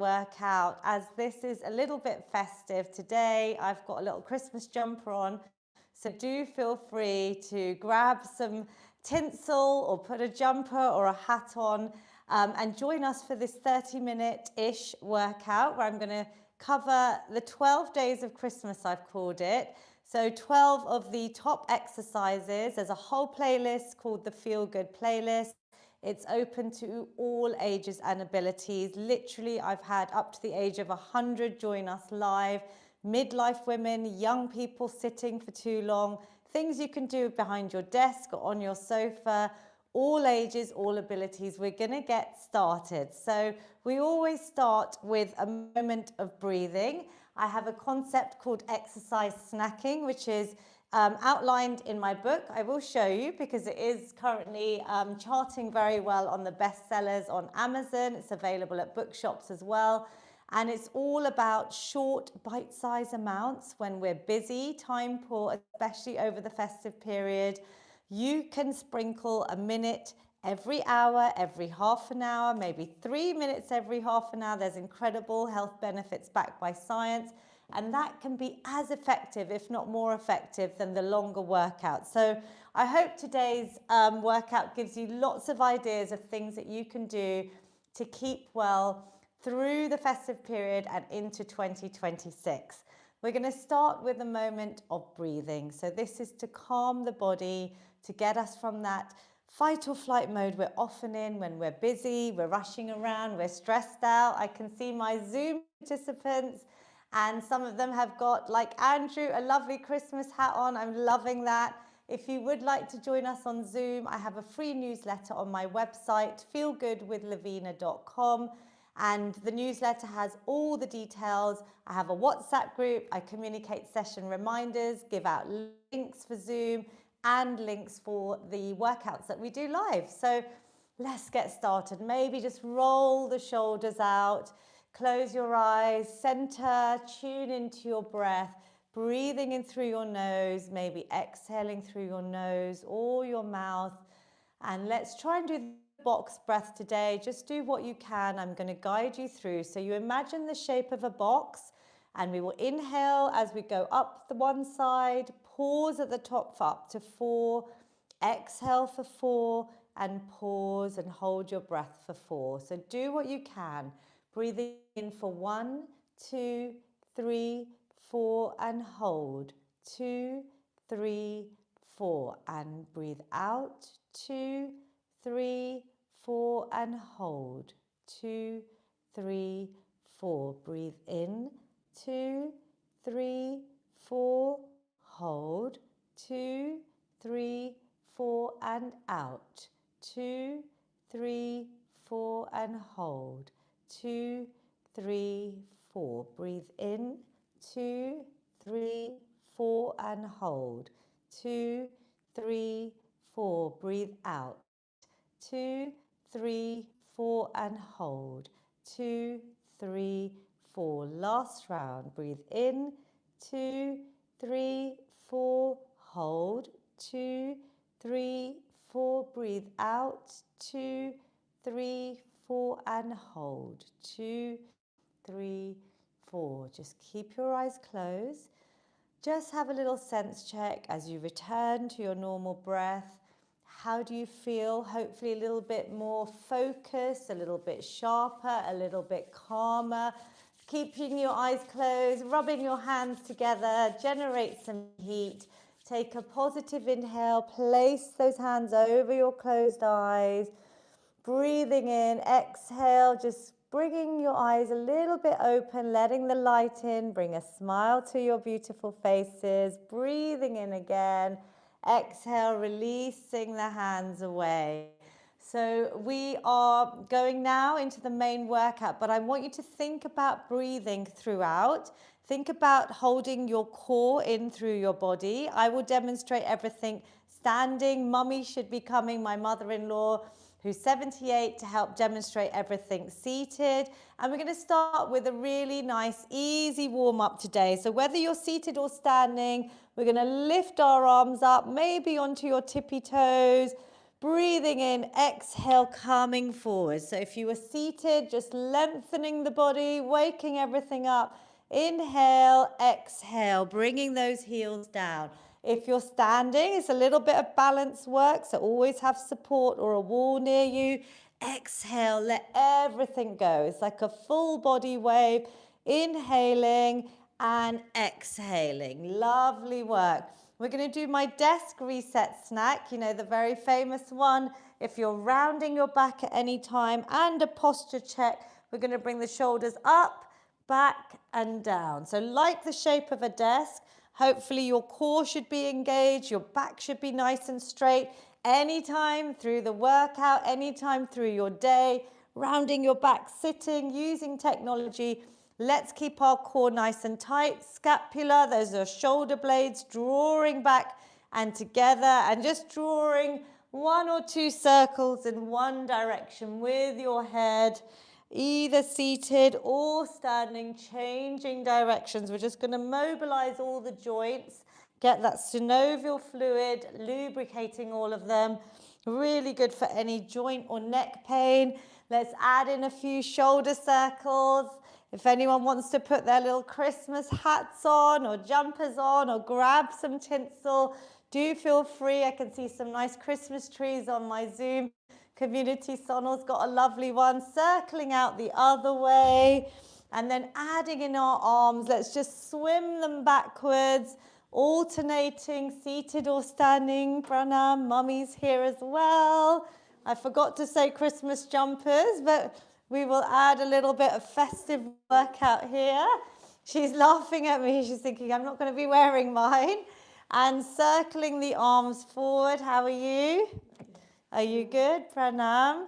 workout, as this is a little bit festive today. I've got a little Christmas jumper on, so do feel free to grab some tinsel or put a jumper or a hat on and join us for this 30-minute-ish workout where I'm going to cover the 12 days of Christmas, I've called it. So 12 of the top exercises. There's a whole playlist called the Feel Good playlist. It's open to all ages and abilities. Literally, I've had up to the age of 100 join us live. Midlife women, young people sitting for too long, things you can do behind your desk or on your sofa, all ages, all abilities. We're going to get started. So we always start with a moment of breathing. I have a concept called exercise snacking, which is outlined in my book. I will show you because it is currently charting very well on the bestsellers on Amazon. It's available at bookshops as well. And it's all about short bite-sized amounts when we're busy, time poor, especially over the festive period. You can sprinkle a minute every hour, every half an hour, maybe 3 minutes every half an hour. There's incredible health benefits backed by science. And that can be as effective, if not more effective, than the longer workout. So I hope today's workout gives you lots of ideas of things that you can do to keep well through the festive period and into 2026. We're going to start with a moment of breathing. So this is to calm the body, to get us from that fight or flight mode we're often in when we're busy, we're rushing around, we're stressed out. I can see my Zoom participants, and some of them have got, like Andrew, a lovely Christmas hat on. I'm loving that. If you would like to join us on Zoom, I have a free newsletter on my website, feelgoodwithlavina.com. And the newsletter has all the details. I have a WhatsApp group. I communicate session reminders, give out links for Zoom and links for the workouts that we do live. So let's get started. Maybe just roll the shoulders out. Close your eyes, center, tune into your breath, breathing in through your nose, maybe exhaling through your nose or your mouth. And let's try and do the box breath today. Just do what you can. I'm going to guide you through. So you imagine the shape of a box, and we will inhale as we go up the one side, pause at the top for up to 4, exhale for 4, and pause and hold your breath for 4. So do what you can. Breathing in for 1, 2, 3, 4, and hold. 2, 3, 4, and breathe out. 2, 3, 4, and hold. 2, 3, 4. Breathe in. 2, 3, 4. Hold. 2, 3, 4, and out. 2, 3, 4, and hold. 2, 3, 4. Breathe in. 2, 3, 4, and hold. 2, 3, 4. Breathe out. 2, 3, 4, and hold. 2, 3, 4. Last round. Breathe in. 2, 3, 4. Hold. 2, 3, 4. Breathe out. 2, 3, 4, and hold. 2, 3, 4. Just keep your eyes closed. Just have a little sense check as you return to your normal breath. How do you feel? Hopefully a little bit more focused, a little bit sharper, a little bit calmer. Keeping your eyes closed, rubbing your hands together, generate some heat. Take a positive inhale, place those hands over your closed eyes. Breathing in, exhale, just bringing your eyes a little bit open, letting the light in, bring a smile to your beautiful faces. Breathing in again, exhale, releasing the hands away. So we are going now into the main workout, but I want you to think about breathing throughout. Think about holding your core in through your body. I will demonstrate everything standing. Mummy should be coming, my mother-in-law, who's 78, to help demonstrate everything seated. And we're going to start with a really nice, easy warm-up today. So whether you're seated or standing, we're going to lift our arms up, maybe onto your tippy toes. Breathing in, exhale, coming forward. So if you were seated, just lengthening the body, waking everything up. Inhale, exhale, bringing those heels down. If you're standing, it's a little bit of balance work, so always have support or a wall near you. Exhale, let everything go. It's like a full body wave. Inhaling and exhaling. Lovely work. We're going to do my desk reset snack, you know, the very famous one. If you're rounding your back at any time, and a posture check, we're going to bring the shoulders up, back and down. So like the shape of a desk, hopefully your core should be engaged, your back should be nice and straight. Anytime through the workout, anytime through your day, rounding your back, sitting, using technology. Let's keep our core nice and tight. Scapula, those are shoulder blades, drawing back and together, and just drawing 1 or 2 circles in one direction with your head, either seated or standing, changing directions. We're just going to mobilize all the joints, get that synovial fluid, lubricating all of them. Really good for any joint or neck pain. Let's add in a few shoulder circles. If anyone wants to put their little Christmas hats on or jumpers on or grab some tinsel, do feel free. I can see some nice Christmas trees on my Zoom community. Sonal's got a lovely one. Circling out the other way and then adding in our arms. Let's just swim them backwards, alternating, seated or standing. Pranam, mummy's here as well. I forgot to say Christmas jumpers, but we will add a little bit of festive workout here. She's laughing at me. She's thinking, I'm not going to be wearing mine. And circling the arms forward. How are you? Are you good? Pranam.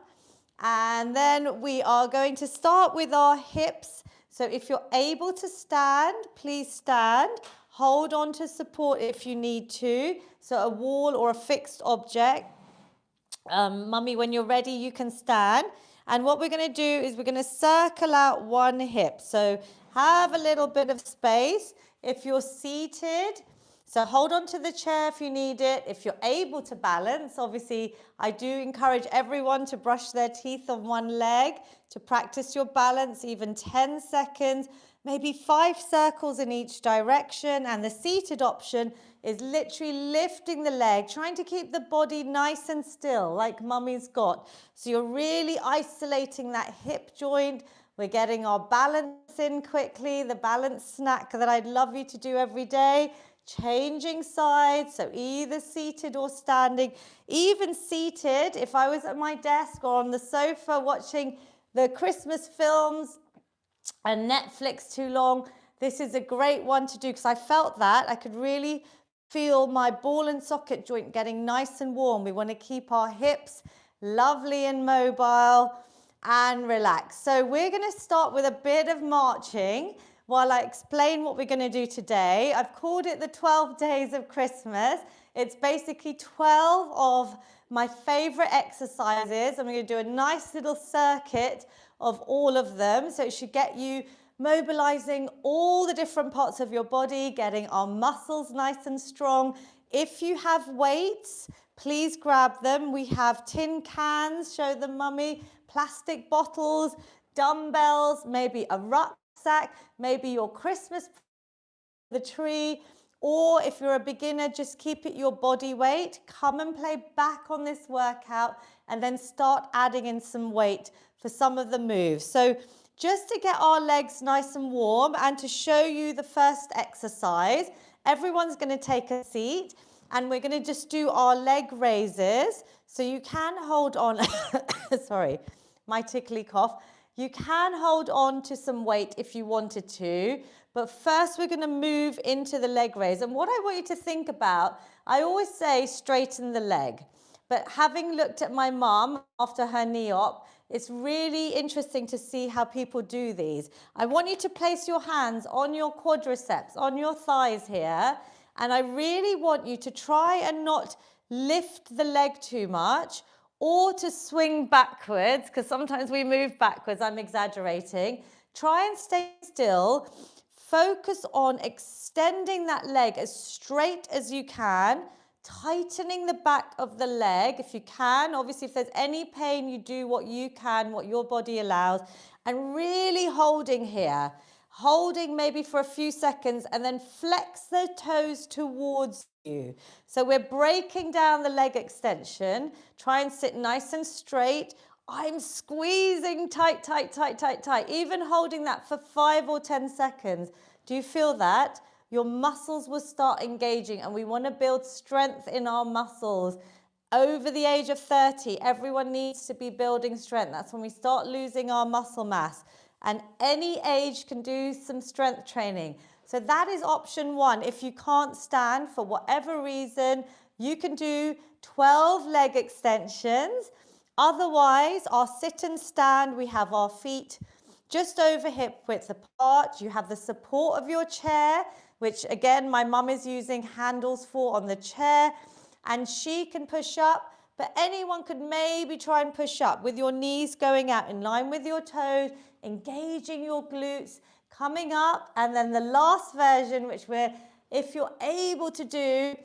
And then we are going to start with our hips. So if you're able to stand, please stand. Hold on to support if you need to. So a wall or a fixed object. Mummy, when you're ready, you can stand. And what we're going to do is we're going to circle out one hip. So have a little bit of space. If you're seated, so hold on to the chair if you need it. If you're able to balance, obviously, I do encourage everyone to brush their teeth on one leg to practice your balance, even 10 seconds, maybe 5 circles in each direction. And the seated option is literally lifting the leg, trying to keep the body nice and still, like mummy's got. So you're really isolating that hip joint. We're getting our balance in quickly, the balance snack that I'd love you to do every day. Changing sides, so either seated or standing. Even seated, if I was at my desk or on the sofa watching the Christmas films and Netflix too long, this is a great one to do because I felt that. I could really feel my ball and socket joint getting nice and warm. We want to keep our hips lovely and mobile and relaxed. So we're going to start with a bit of marching while I explain what we're going to do today. I've called it the 12 days of Christmas. It's basically 12 of my favorite exercises. I'm going to do a nice little circuit of all of them. So it should get you mobilizing all the different parts of your body, getting our muscles nice and strong. If you have weights, please grab them. We have tin cans, show them, mummy, plastic bottles, dumbbells, maybe a rucksack, maybe your Christmas the tree, or if you're a beginner, just keep it your body weight. Come and play back on this workout and then start adding in some weight for some of the moves. So just to get our legs nice and warm and to show you the first exercise, everyone's going to take a seat and we're going to just do our leg raises. So you can hold on, sorry, my tickly cough. You can hold on to some weight if you wanted to, but first we're going to move into the leg raise. And what I want you to think about, I always say straighten the leg, but having looked at my mum after her knee op, it's really interesting to see how people do these. I want you to place your hands on your quadriceps, on your thighs here, and I really want you to try and not lift the leg too much or to swing backwards, because sometimes we move backwards, I'm exaggerating. Try and stay still. Focus on extending that leg as straight as you can. tightening the back of the leg if you can. Obviously, if there's any pain, you do what you can, what your body allows, and really holding here. Holding maybe for a few seconds and then flex the toes towards you. So we're breaking down the leg extension. Try and sit nice and straight. I'm squeezing tight, tight, tight, tight, tight. Even holding that for 5 or 10 seconds. Do you feel that? Your muscles will start engaging, and we want to build strength in our muscles. Over the age of 30, everyone needs to be building strength. That's when we start losing our muscle mass. And any age can do some strength training. So that is option 1. If you can't stand for whatever reason, you can do 12 leg extensions. Otherwise, our sit and stand, we have our feet just over hip width apart. You have the support of your chair, which again, my mum is using handles for on the chair, and she can push up, but anyone could maybe try and push up with your knees going out in line with your toes, engaging your glutes, coming up. And then the last version, which if you're able to do,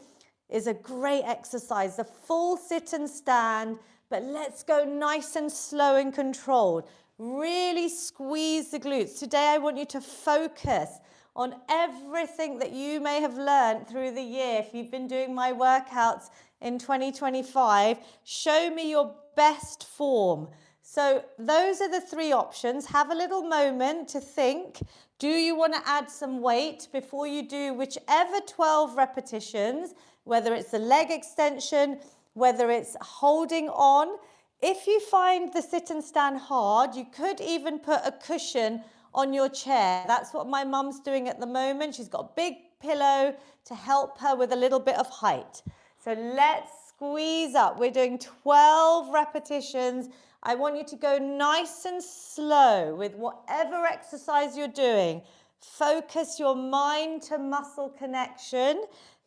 is a great exercise, the full sit and stand, but let's go nice and slow and controlled. Really squeeze the glutes. Today, I want you to focus on everything that you may have learned through the year. If you've been doing my workouts in 2025, show me your best form. So those are the 3 options. Have a little moment to think. Do you want to add some weight before you do whichever 12 repetitions, whether it's the leg extension, whether it's holding on? If you find the sit and stand hard, you could even put a cushion on your chair. That's what my mum's doing at the moment. She's got a big pillow to help her with a little bit of height. So let's squeeze up. We're doing 12 repetitions. I want you to go nice and slow with whatever exercise you're doing. Focus your mind to muscle connection.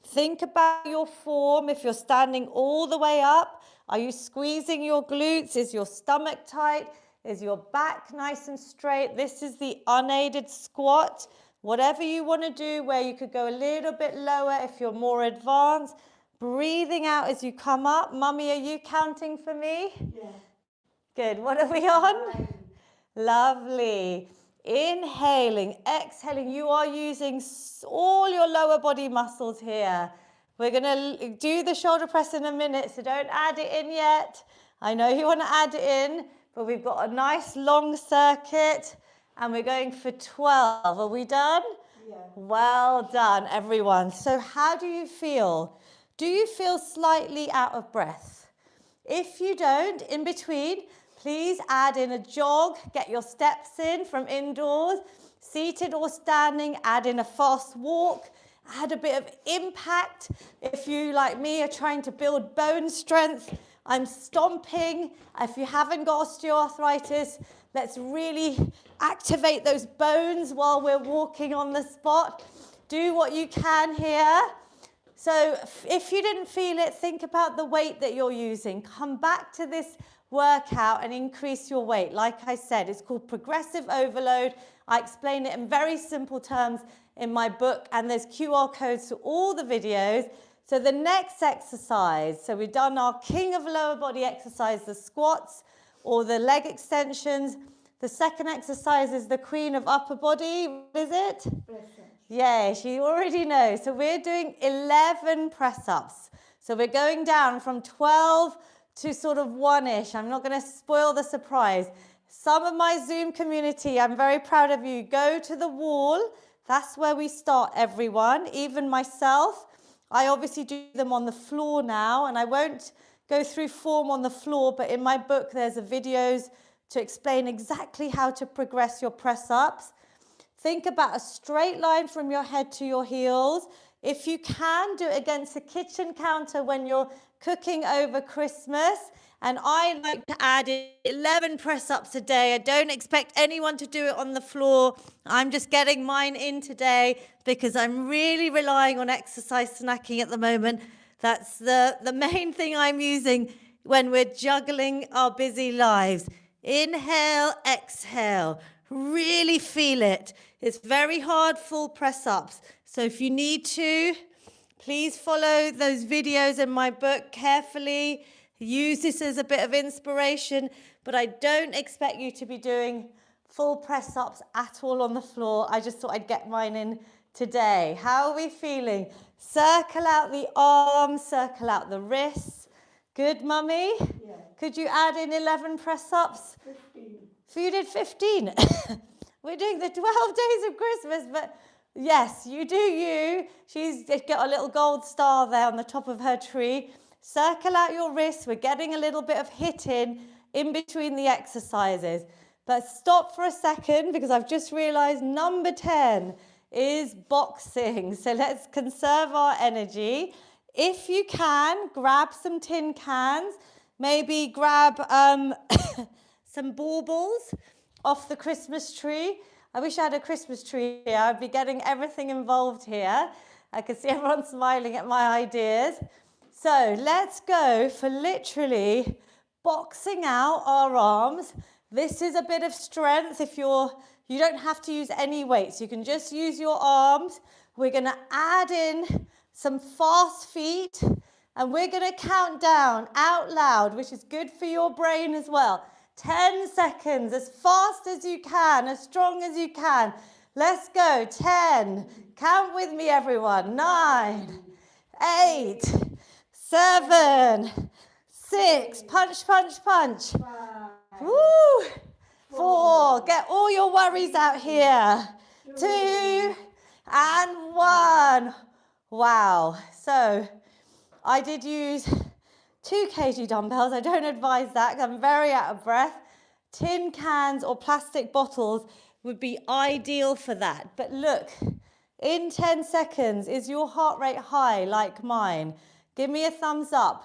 Think about your form. If you're standing all the way up, are you squeezing your glutes? Is your stomach tight? Is your back nice and straight? This is the unaided squat. Whatever you want to do, where you could go a little bit lower if you're more advanced. Breathing out as you come up. Mummy, are you counting for me? Yeah. Good. What are we on? Lovely. Inhaling, exhaling. You are using all your lower body muscles here. We're going to do the shoulder press in a minute, so don't add it in yet. I know you want to add it in, but we've got a nice long circuit, and we're going for 12. Are we done? Yeah. Well done, everyone. So how do you feel? Do you feel slightly out of breath? If you don't, in between, please add in a jog. Get your steps in from indoors. Seated or standing, add in a fast walk. Add a bit of impact. If you, like me, are trying to build bone strength, I'm stomping. If you haven't got osteoarthritis, let's really activate those bones while we're walking on the spot. Do what you can here. So if you didn't feel it, think about the weight that you're using. Come back to this workout and increase your weight. Like I said, it's called progressive overload. I explain it in very simple terms in my book, and there's QR codes to all the videos. So the next exercise, so we've done our king of lower body exercise, the squats or the leg extensions. The second exercise is the queen of upper body. What is it? Yeah, she already knows. So we're doing 11 press-ups. So we're going down from 12 to sort of 1-ish. I'm not going to spoil the surprise. Some of my Zoom community, I'm very proud of you. Go to the wall. That's where we start, everyone. Even myself. I obviously do them on the floor now, and I won't go through form on the floor, but in my book there's videos to explain exactly how to progress your press-ups. Think about a straight line from your head to your heels. If you can, do it against the kitchen counter when you're cooking over Christmas. And I like to add 11 press-ups a day. I don't expect anyone to do it on the floor. I'm just getting mine in today because I'm really relying on exercise snacking at the moment. That's the main thing I'm using when we're juggling our busy lives. Inhale, exhale. Really feel it. It's very hard, full press-ups. So if you need to, Please follow those videos in my book carefully. Use this as a bit of inspiration, but I don't expect you to be doing full press-ups at all on the floor. I just thought I'd get mine in today. How are we feeling? Circle out the arms, circle out the wrists. Good, Mummy? Yeah. Could you add in 11 press-ups? 15. So you did 15. We're doing the 12 days of Christmas, but yes, you do you. She's got a little gold star there on the top of her tree. Circle out your wrists. We're getting a little bit of hit in between the exercises. But stop for a second because I've just realized number 10 is boxing. So let's conserve our energy. If you can, grab some tin cans. Maybe grab some baubles off the Christmas tree. I wish I had a Christmas tree here. I'd be getting everything involved here. I can see everyone smiling at my ideas. So let's go for literally boxing out our arms. This is a bit of strength. You don't have to use any weights. You can just use your arms. We're going to add in some fast feet and we're going to count down out loud, which is good for your brain as well. 10 seconds, as fast as you can, as strong as you can. Let's go. 10. Count with me, everyone. 9, 8, 7, 6. Punch, punch, punch. Woo. 4. Get all your worries out here. 2 and 1. Wow. So I did use 2 kg dumbbells. I don't advise that. I'm very out of breath. Tin cans or plastic bottles would be ideal for that. But look, in 10 seconds, is your heart rate high like mine? Give me a thumbs up.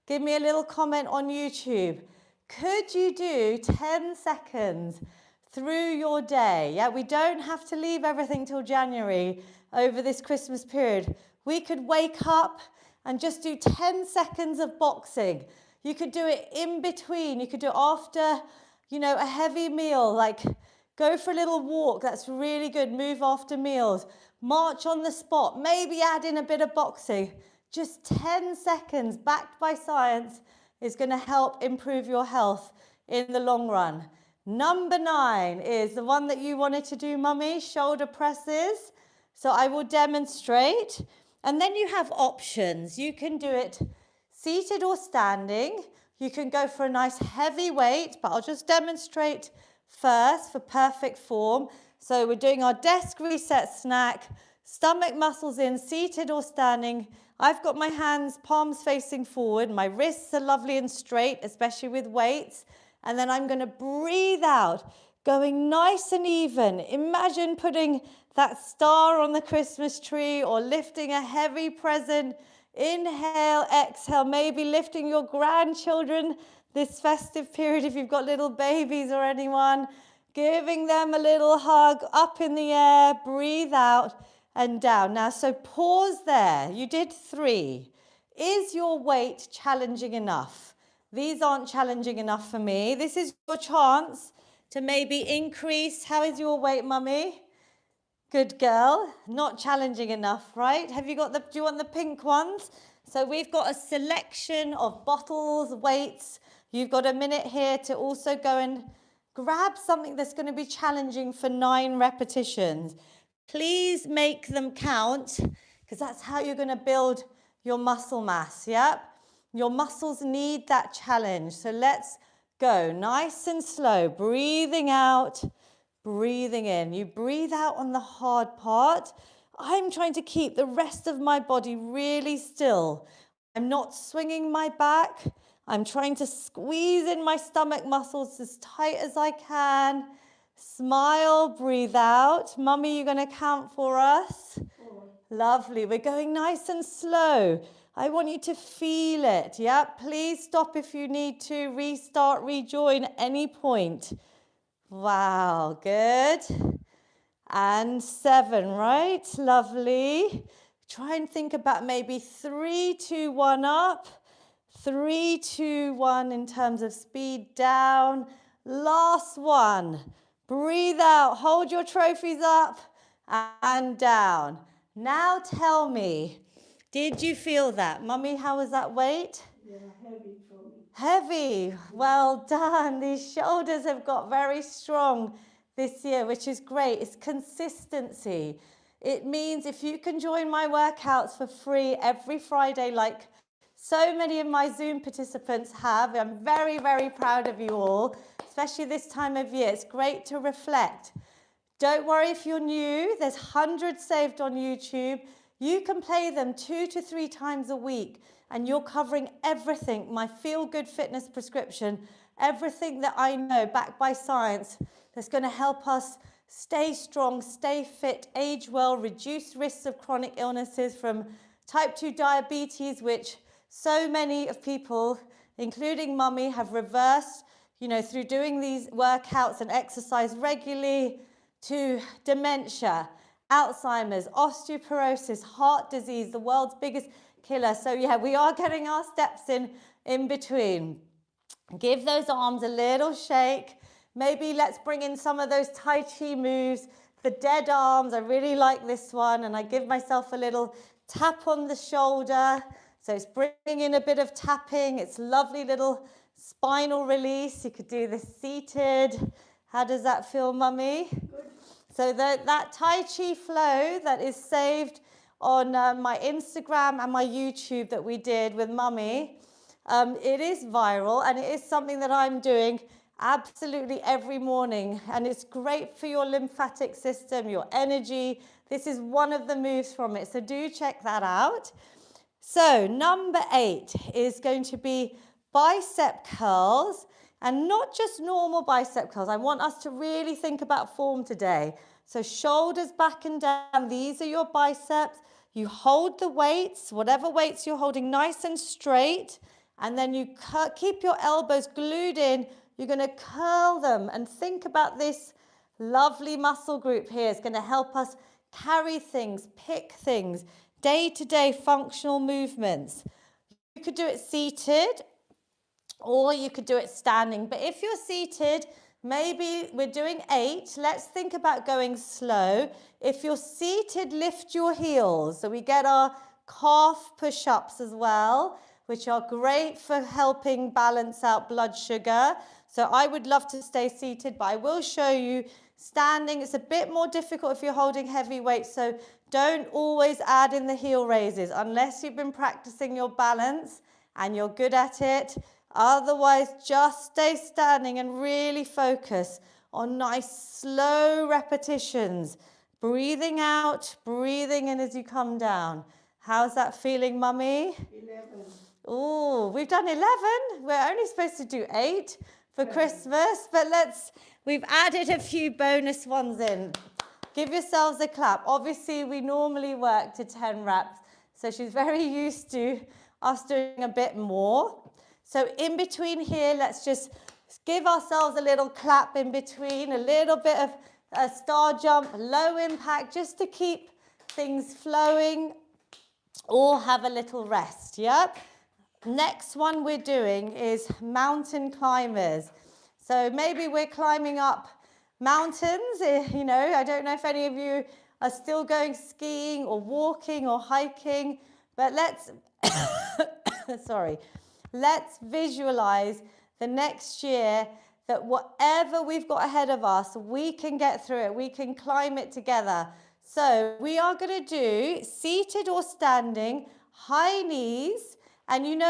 Give me a little comment on YouTube. Could you do 10 seconds through your day? Yeah, we don't have to leave everything till January over this Christmas period. We could wake up and just do 10 seconds of boxing. You could do it in between. You could do it after, a heavy meal, like go for a little walk. That's really good. Move after meals. March on the spot. Maybe add in a bit of boxing. Just 10 seconds, backed by science, is going to help improve your health in the long run. Number 9 is the one that you wanted to do, Mummy, shoulder presses. So I will demonstrate. And then you have options. You can do it seated or standing. You can go for a nice heavy weight, but I'll just demonstrate first for perfect form. So we're doing our desk reset snack, stomach muscles in, seated or standing. I've got my hands, palms facing forward. My wrists are lovely and straight, especially with weights. And then I'm going to breathe out, going nice and even. Imagine putting that star on the Christmas tree or lifting a heavy present. Inhale, exhale, maybe lifting your grandchildren this festive period if you've got little babies or anyone. Giving them a little hug up in the air, breathe out and down. Now, so pause there. You did 3. Is your weight challenging enough? These aren't challenging enough for me. This is your chance to maybe increase. How is your weight, Mummy? Good girl. Not challenging enough, right? Do you want the pink ones? So we've got a selection of bottles, weights. You've got a minute here to also go and grab something that's going to be challenging for 9 repetitions. Please make them count because that's how you're going to build your muscle mass, yep? Your muscles need that challenge. So let's go nice and slow, breathing out, breathing in. You breathe out on the hard part. I'm trying to keep the rest of my body really still. I'm not swinging my back. I'm trying to squeeze in my stomach muscles as tight as I can. Smile, breathe out. Mummy, you're going to count for us? 4. Lovely. We're going nice and slow. I want you to feel it. Yeah, please stop if you need to. Restart, rejoin at any point. Wow, good. And 7, right? Lovely. Try and think about maybe 3, 2, 1 up. 3, 2, 1 in terms of speed down. Last one. Breathe out. Hold your trophies up and down. Now tell me, Did you feel that? Mummy, how was that weight? Yeah, heavy for me. Heavy. Well done. These shoulders have got very strong this year, which is great. It's consistency. It means if you can join my workouts for free every Friday, like so many of my Zoom participants have, I'm very, very proud of you all, especially this time of year. It's great to reflect. Don't worry if you're new, there's hundreds saved on YouTube. You can play them 2 to 3 times a week and you're covering everything, my Feel Good Fitness prescription, everything that I know backed by science that's going to help us stay strong, stay fit, age well, reduce risks of chronic illnesses from type 2 diabetes, which so many of people, including Mummy, have reversed, through doing these workouts and exercise regularly, to dementia, Alzheimer's, osteoporosis, heart disease, the world's biggest killer. So yeah, we are getting our steps in between. Give those arms a little shake. Maybe let's bring in some of those Tai Chi moves, the dead arms. I really like this one. And I give myself a little tap on the shoulder. So it's bringing in a bit of tapping. It's lovely little spinal release. You could do this seated. How does that feel, Mummy? Good. So that Tai Chi flow that is saved on my Instagram and my YouTube that we did with Mummy, it is viral and it is something that I'm doing absolutely every morning. And it's great for your lymphatic system, your energy. This is one of the moves from it. So do check that out. So number 8 is going to be bicep curls. And not just normal bicep curls. I want us to really think about form today. So shoulders back and down. These are your biceps. You hold the weights, whatever weights you're holding, nice and straight. And then you keep your elbows glued in. You're going to curl them. And think about this lovely muscle group here. It's going to help us carry things, pick things, day-to-day functional movements. You could do it seated, or you could do it standing. But if you're seated, maybe we're doing 8. Let's think about going slow. If you're seated, lift your heels. So we get our calf push-ups as well, which are great for helping balance out blood sugar. So I would love to stay seated, but I will show you standing. It's a bit more difficult if you're holding heavy weights. So don't always add in the heel raises unless you've been practicing your balance and you're good at it. Otherwise, just stay standing and really focus on nice, slow repetitions. Breathing out, breathing in as you come down. How's that feeling, Mummy? 11. Oh, we've done 11. We're only supposed to do 8 for Christmas, but we've added a few bonus ones in. Give yourselves a clap. Obviously, we normally work to 10 reps, so she's very used to us doing a bit more. So in between here, let's just give ourselves a little clap in between, a little bit of a star jump, low impact, just to keep things flowing, or have a little rest, yep? Next one we're doing is mountain climbers. So maybe we're climbing up mountains, I don't know if any of you are still going skiing or walking or hiking, but let's, sorry. Let's visualize the next year that whatever we've got ahead of us, we can get through it. We can climb it together. So we are going to do seated or standing, high knees. And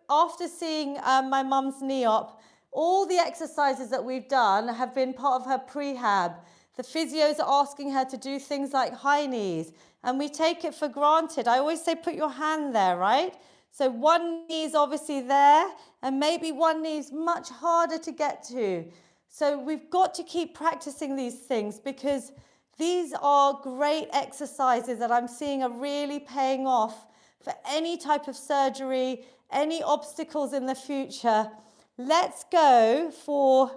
after seeing my mum's knee op, all the exercises that we've done have been part of her prehab. The physios are asking her to do things like high knees. And we take it for granted. I always say put your hand there, right? So one knee is obviously there, and maybe one knee is much harder to get to. So we've got to keep practicing these things because these are great exercises that I'm seeing are really paying off for any type of surgery, any obstacles in the future. Let's go for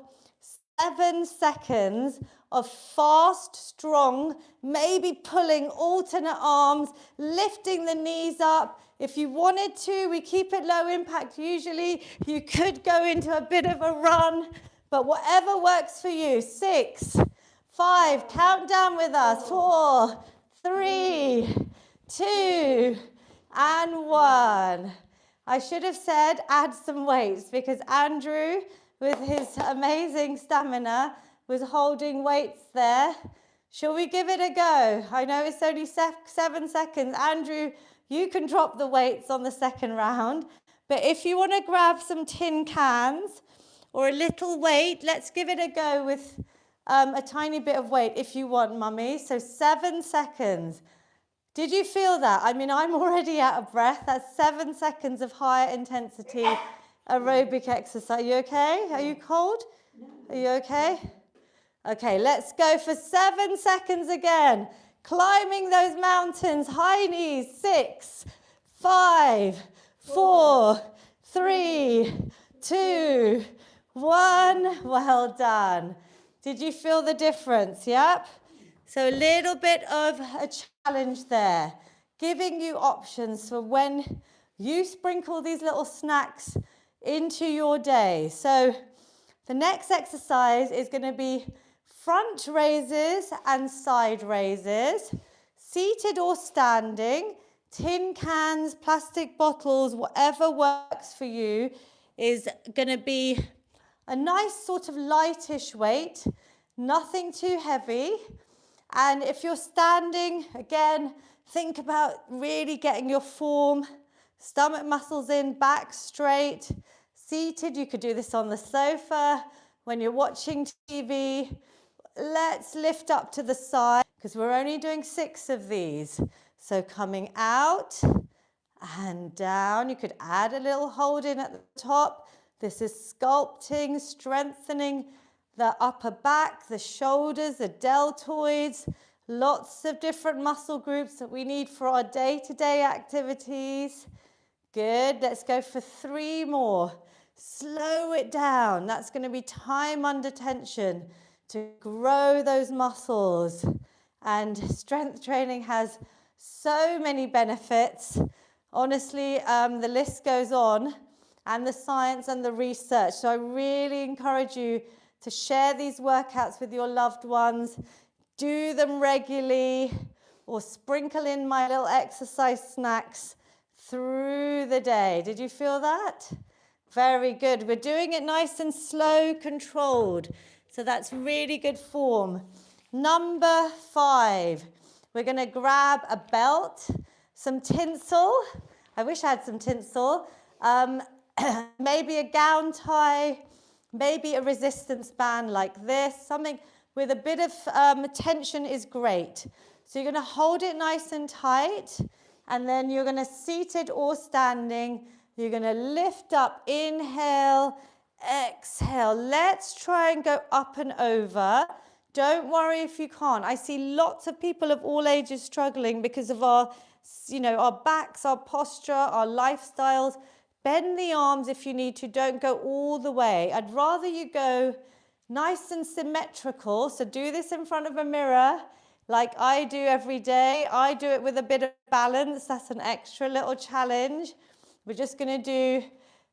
7 seconds of fast, strong, maybe pulling alternate arms, lifting the knees up. If you wanted to, we keep it low impact usually. You could go into a bit of a run, but whatever works for you. 6, 5, count down with us. 4, 3, 2, and 1. I should have said add some weights because Andrew, with his amazing stamina, was holding weights there. Shall we give it a go? I know it's only 7 seconds. Andrew, you can drop the weights on the second round. But if you want to grab some tin cans or a little weight, let's give it a go with a tiny bit of weight if you want, Mummy. So 7 seconds. Did you feel that? I mean, I'm already out of breath. That's 7 seconds of higher intensity aerobic exercise. Are you okay? Are you cold? Are you okay? Okay, let's go for 7 seconds again. Climbing those mountains, high knees. 6, 5, 4, 3, 2, 1. Well done. Did you feel the difference? Yep. So a little bit of a challenge there, giving you options for when you sprinkle these little snacks into your day. So the next exercise is going to be front raises and side raises, seated or standing, tin cans, plastic bottles, whatever works for you is going to be a nice sort of lightish weight, nothing too heavy. And if you're standing, again, think about really getting your form, stomach muscles in, back straight. Seated, you could do this on the sofa, when you're watching TV. Let's lift up to the side, because we're only doing 6 of these. So coming out and down. You could add a little hold in at the top. This is sculpting, strengthening the upper back, the shoulders, the deltoids, lots of different muscle groups that we need for our day-to-day activities. Good, let's go for 3 more. Slow it down. That's going to be time under tension to grow those muscles. And strength training has so many benefits. Honestly, the list goes on, and the science and the research. So I really encourage you to share these workouts with your loved ones, do them regularly, or sprinkle in my little exercise snacks through the day. Did you feel that? Very good. We're doing it nice and slow, controlled. So that's really good form. Number 5, we're going to grab a belt, some tinsel. I wish I had some tinsel. Maybe a gown tie, maybe a resistance band like this. Something with a bit of tension is great. So you're going to hold it nice and tight, and then you're going to, seated or standing, you're going to lift up, inhale, exhale. Let's try and go up and over. Don't worry if you can't. I see lots of people of all ages struggling because of our, our backs, our posture, our lifestyles. Bend the arms if you need to. Don't go all the way. I'd rather you go nice and symmetrical. So do this in front of a mirror like I do every day. I do it with a bit of balance. That's an extra little challenge. We're just going to do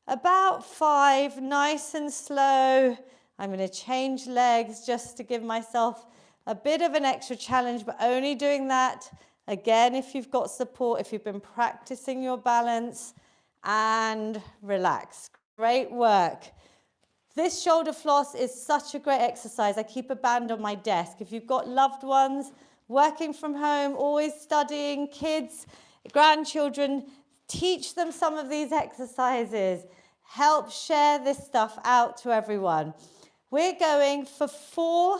about 5, nice and slow. I'm going to change legs just to give myself a bit of an extra challenge, but only doing that, again, if you've got support, if you've been practicing your balance, and relax. Great work. This shoulder floss is such a great exercise. I keep a band on my desk. If you've got loved ones working from home, always studying, kids, grandchildren, teach them some of these exercises. Help share this stuff out to everyone. We're going for 4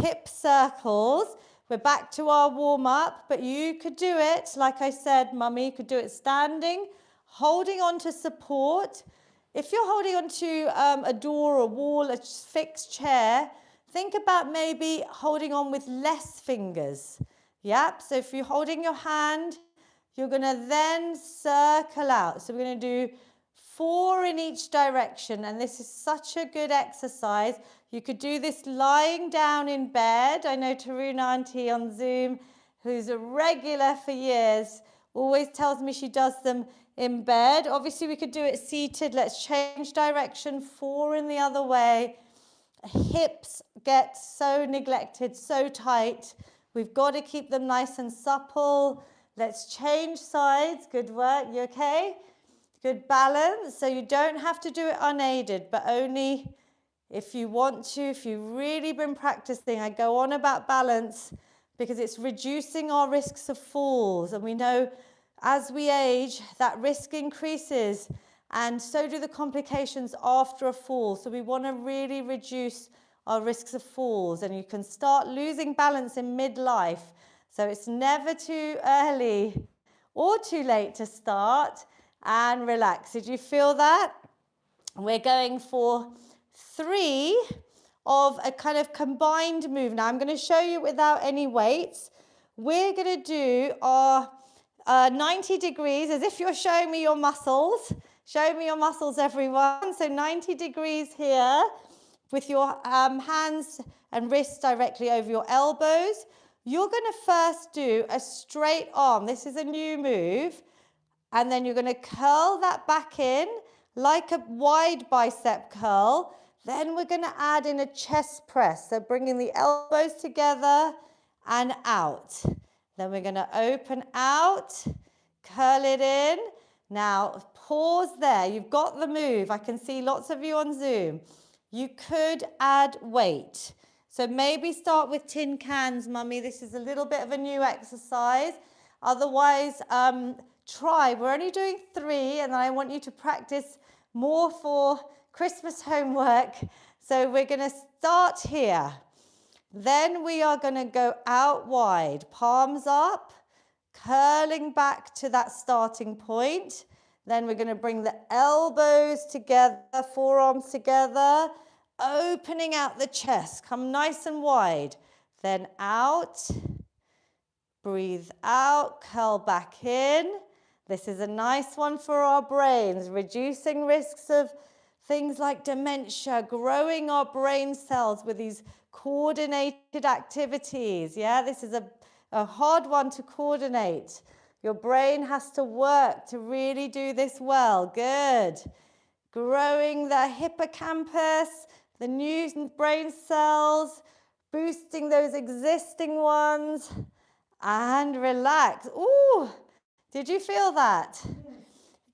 hip circles. We're back to our warm-up, but you could do it, like I said, Mummy, you could do it standing, holding on to support. If you're holding on to a door, a wall, a fixed chair, think about maybe holding on with less fingers. Yep, so if you're holding your hand, you're going to then circle out. So we're going to do 4 in each direction, and this is such a good exercise. You could do this lying down in bed. I know Taruna Auntie on Zoom, who's a regular for years, always tells me she does them in bed. Obviously, we could do it seated. Let's change direction, 4 in the other way. Hips get so neglected, so tight. We've got to keep them nice and supple. Let's change sides. Good work. You okay? Good balance. So you don't have to do it unaided, but only if you want to, if you've really been practicing. I go on about balance because it's reducing our risks of falls. And we know as we age, that risk increases, and so do the complications after a fall. So we want to really reduce our risks of falls, and you can start losing balance in midlife. So it's never too early or too late to start and relax. Did you feel that? We're going for 3 of a kind of combined move. Now I'm going to show you without any weights. We're going to do our 90 degrees as if you're showing me your muscles. Show me your muscles, everyone. So 90 degrees here with your hands and wrists directly over your elbows. You're going to first do a straight arm. This is a new move. And then you're going to curl that back in like a wide bicep curl. Then we're going to add in a chest press. So bringing the elbows together and out. Then we're going to open out, curl it in. Now pause there. You've got the move. I can see lots of you on Zoom. You could add weight. So maybe start with tin cans, Mummy. This is a little bit of a new exercise. Otherwise, try. We're only doing 3, and then I want you to practice more for Christmas homework. So we're going to start here. Then we are going to go out wide, palms up, curling back to that starting point. Then we're going to bring the elbows together, forearms together, opening out the chest. Come nice and wide. Then out, breathe out, curl back in. This is a nice one for our brains, reducing risks of things like dementia, growing our brain cells with these coordinated activities. Yeah, this is a hard one to coordinate. Your brain has to work to really do this well. Good. Growing the hippocampus, the new brain cells, boosting those existing ones, and relax. Ooh, did you feel that?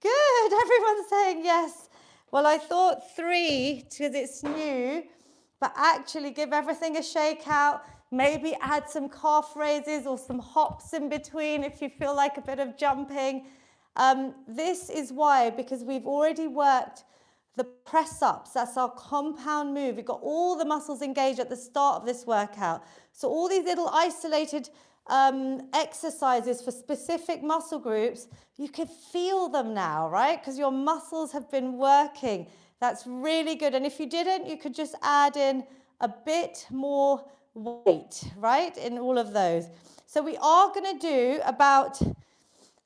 Good, everyone's saying yes. Well, I thought 3 because it's new, but actually give everything a shake out. Maybe add some calf raises or some hops in between if you feel like a bit of jumping. This is why, because we've already worked the press-ups. That's our compound move. We've got all the muscles engaged at the start of this workout. So all these little isolated exercises for specific muscle groups, you could feel them now, right? Because your muscles have been working. That's really good. And if you didn't, you could just add in a bit more weight, right, in all of those. So we are going to do about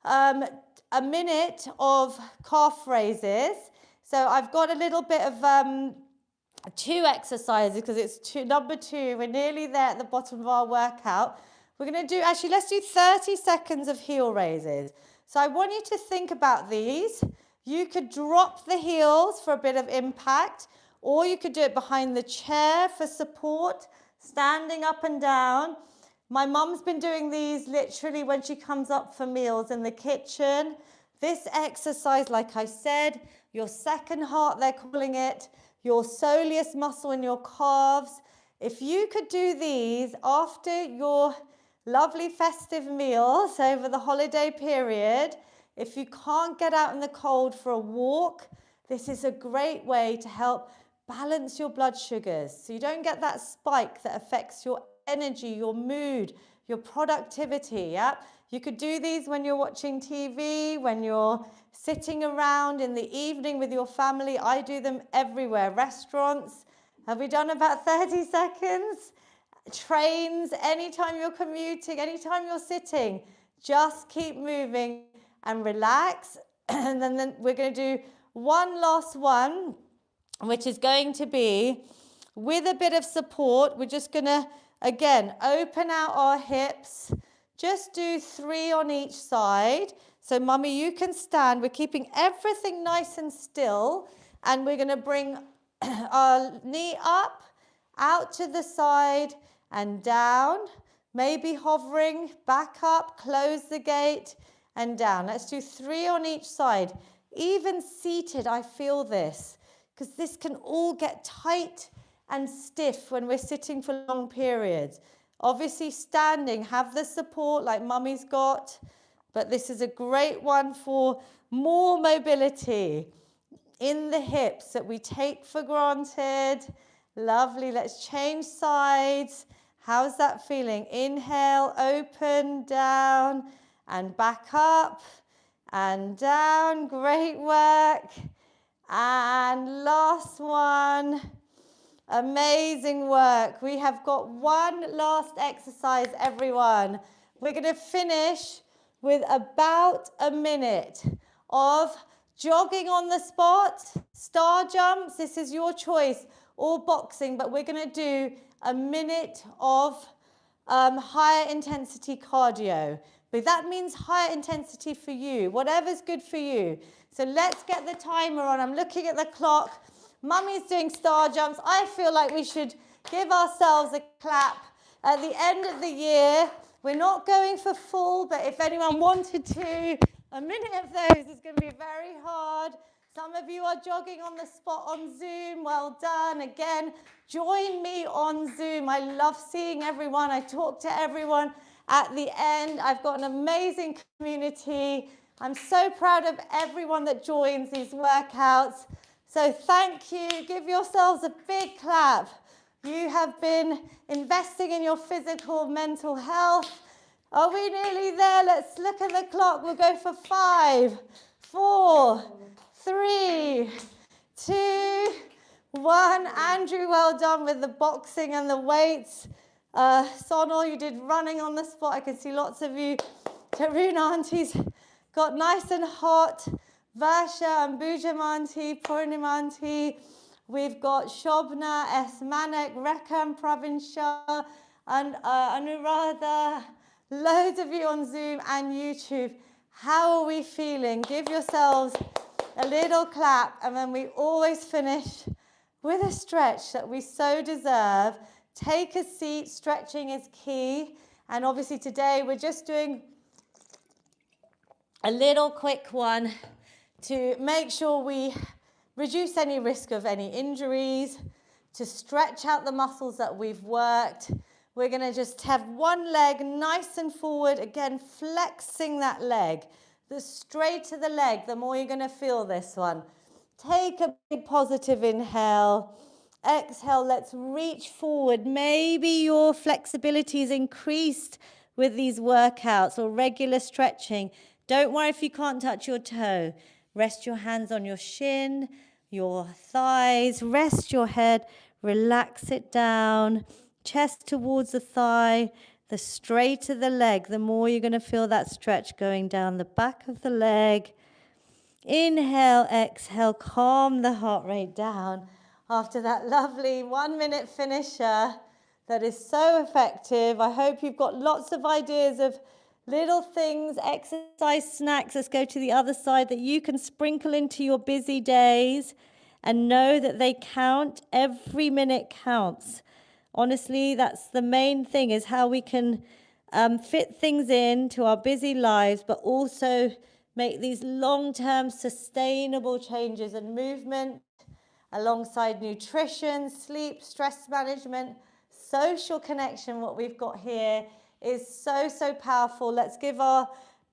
a minute of calf raises. So I've got a little bit of 2 exercises because it's number 2. We're nearly there at the bottom of our workout. We're going to do, actually, let's do 30 seconds of heel raises. So I want you to think about these. You could drop the heels for a bit of impact, or you could do it behind the chair for support, standing up and down. My mum's been doing these literally when she comes up for meals in the kitchen. This exercise, like I said, your second heart, they're calling it, your soleus muscle in your calves. If you could do these after your lovely festive meals over the holiday period, if you can't get out in the cold for a walk, this is a great way to help balance your blood sugars so you don't get that spike that affects your energy, your mood, your productivity. Yeah, you could do these when you're watching TV, when you're sitting around in the evening with your family. I do them everywhere. Restaurants. Have we done about 30 seconds? Trains, anytime you're commuting, anytime you're sitting, just keep moving and relax. And then we're going to do one last one, which is going to be with a bit of support. We're just going to, again, open out our hips. Just do 3 on each side. So, Mummy, you can stand. We're keeping everything nice and still. And we're going to bring our knee up, out to the side, and down. maybe hovering, back up, close the gate, and down. Let's do 3 on each side. Even seated, I feel this, because this can all get tight and stiff when we're sitting for long periods. Obviously standing, have the support like mummy's got, but this is a great one for more mobility in the hips that we take for granted. Lovely, let's change sides. How's that feeling? Inhale, open, down, and back up, and down. Great work. And last one. Amazing work. We have got one last exercise, everyone. We're going to finish with about a minute of jogging on the spot, star jumps, this is your choice, or boxing, but we're going to do a minute of higher intensity cardio. But that means higher intensity for you, whatever's good for you. So let's get the timer on. I'm looking at the clock. Mummy's doing star jumps. I feel like we should give ourselves a clap at the end of the year. We're not going for full, but if anyone wanted to, a minute of those is going to be very hard. Some of you are jogging on the spot on Zoom. Well done. Again, join me on Zoom. I love seeing everyone. I talk to everyone at the end. I've got an amazing community. I'm so proud of everyone that joins these workouts. So thank you. Give yourselves a big clap. You have been investing in your physical, mental health. Are we nearly there? Let's look at the clock. We'll go for 5, 4, 3, 2, 1. Andrew, well done with the boxing and the weights. Sonal, you did running on the spot. I can see lots of you. Taruna aunties got nice and hot. Varsha and Bujam auntie, Purnim auntie. We've got Shobna, S. Manek, Rekha and Pravin Shah, and Anuradha. Loads of you on Zoom and YouTube. How are we feeling? Give yourselves a little clap, and then we always finish with a stretch that we so deserve. Take a seat. Stretching is key. And obviously today we're just doing a little quick one to make sure we reduce any risk of any injuries, to stretch out the muscles that we've worked. We're going to just have one leg nice and forward, again flexing that leg. The straighter the leg, the more you're going to feel this one. Take a big positive inhale. Exhale, let's reach forward. Maybe your flexibility is increased with these workouts or regular stretching. Don't worry if you can't touch your toe. Rest your hands on your shin, your thighs. Rest your head. Relax it down. Chest towards the thigh. The straighter the leg, the more you're going to feel that stretch going down the back of the leg. Inhale, exhale, calm the heart rate down after that lovely 1 minute finisher that is so effective. I hope you've got lots of ideas of little things, exercise snacks. Let's go to the other side that you can sprinkle into your busy days and know that they count. Every minute counts. Honestly, that's the main thing, is how we can fit things into our busy lives, but also make these long-term sustainable changes and movement alongside nutrition, sleep, stress management, social connection. What we've got here is so, so powerful. Let's give our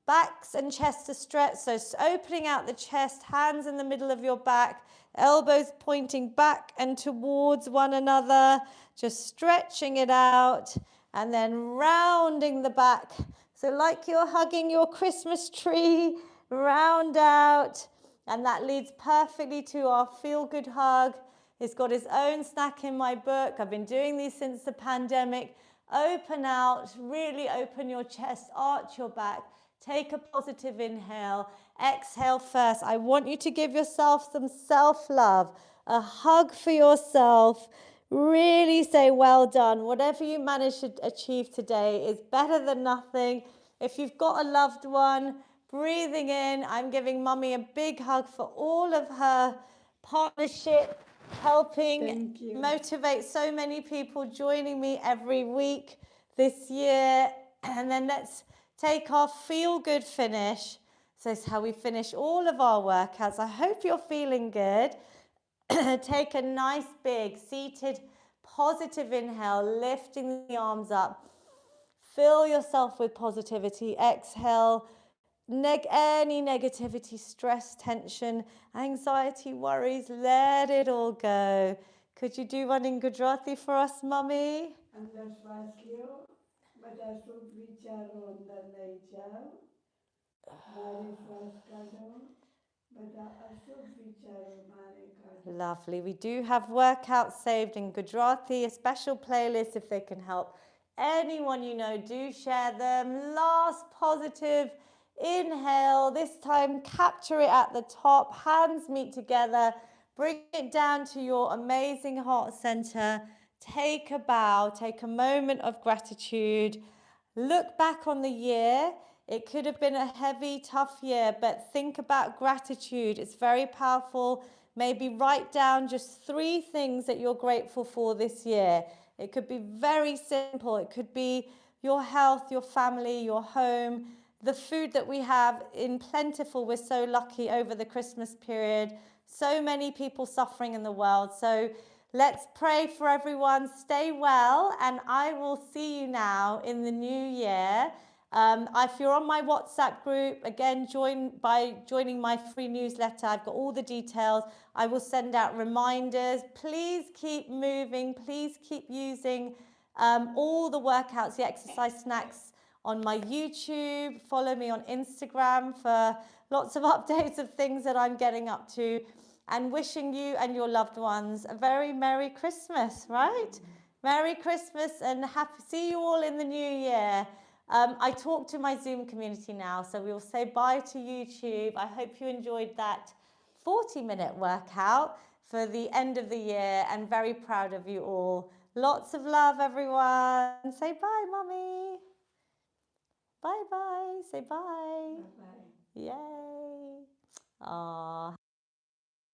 backs and chests a stretch. So opening out the chest, hands in the middle of your back, elbows pointing back and towards one another, just stretching it out, and then rounding the back. So like you're hugging your Christmas tree, round out. And that leads perfectly to our Feel Good Hug. It's got its own snack in my book. I've been doing these since the pandemic. Open out, really open your chest, arch your back. Take a positive inhale. Exhale first. I want you to give yourself some self-love, a hug for yourself. Really say well done. Whatever you managed to achieve today is better than nothing. If you've got a loved one, breathing in, I'm giving Mummy a big hug for all of her partnership, helping motivate so many people, joining me every week this year. And then let's take our feel good finish. So it's how we finish all of our workouts. I hope you're feeling good. Take a nice big seated positive inhale, lifting the arms up. Fill yourself with positivity. Exhale. Any negativity, stress, tension, anxiety, worries, let it all go. Could you do one in Gujarati for us, Mummy? Lovely. We do have workouts saved in Gujarati, a special playlist if they can help anyone you know. Do share them. Last positive inhale. This time capture it at the top. Hands meet together. Bring it down to your amazing heart center. Take a bow. Take a moment of gratitude. Look back on the year. It could have been a heavy, tough year, but think about gratitude. It's very powerful. Maybe write down just 3 things that you're grateful for this year. It could be very simple. It could be your health, your family, your home, the food that we have in plentiful. We're so lucky over the Christmas period. So many people suffering in the world. So let's pray for everyone. Stay well, and I will see you now in the new year. If you're on my WhatsApp group, again, join by joining my free newsletter. I've got all the details. I will send out reminders. Please keep moving. Please keep using all the workouts, the exercise snacks on my YouTube. Follow me on Instagram for lots of updates of things that I'm getting up to. And wishing you and your loved ones a very Merry Christmas, right? Merry Christmas and happy, see you all in the new year. I talk to my Zoom community now, so we'll say bye to YouTube. I hope you enjoyed that 40-minute workout for the end of the year, and very proud of you all. Lots of love, everyone. Say bye, Mummy. Bye-bye. Say bye. Bye-bye. Yay. Aww.